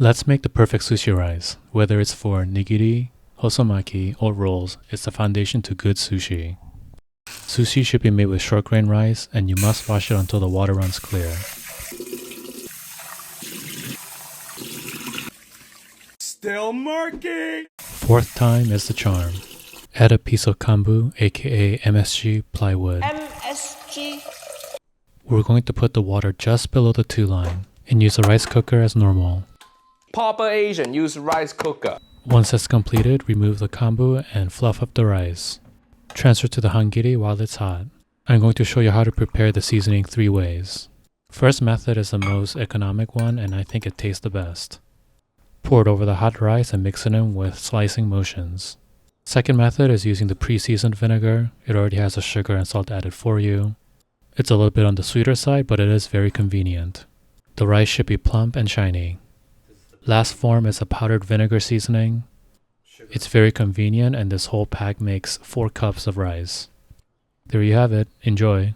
Let's make the perfect sushi rice. Whether it's for nigiri, hosomaki, or rolls, it's the foundation to good sushi. Sushi should be made with short grain rice, and you must wash it until the water runs clear. Still murky! Fourth time is the charm. Add a piece of kambu, aka MSG plywood. MSG. We're going to put the water just below the 2 line and use a rice cooker as normal. Proper Asian use rice cooker. Once that's completed, remove the kambu and fluff up the rice. Transfer to the hangiri while it's hot. I'm going to show you how to prepare the seasoning 3 ways. First method is the most economic one, and I think it tastes the best. Pour it over the hot rice and mix it in with slicing motions. Second method is using the pre-seasoned vinegar. It already has the sugar and salt added for you. It's a little bit on the sweeter side, but it is very convenient. The rice should be plump and shiny. Last form is a powdered vinegar seasoning. It's very convenient, and this whole pack makes 4 cups of rice. There you have it. Enjoy.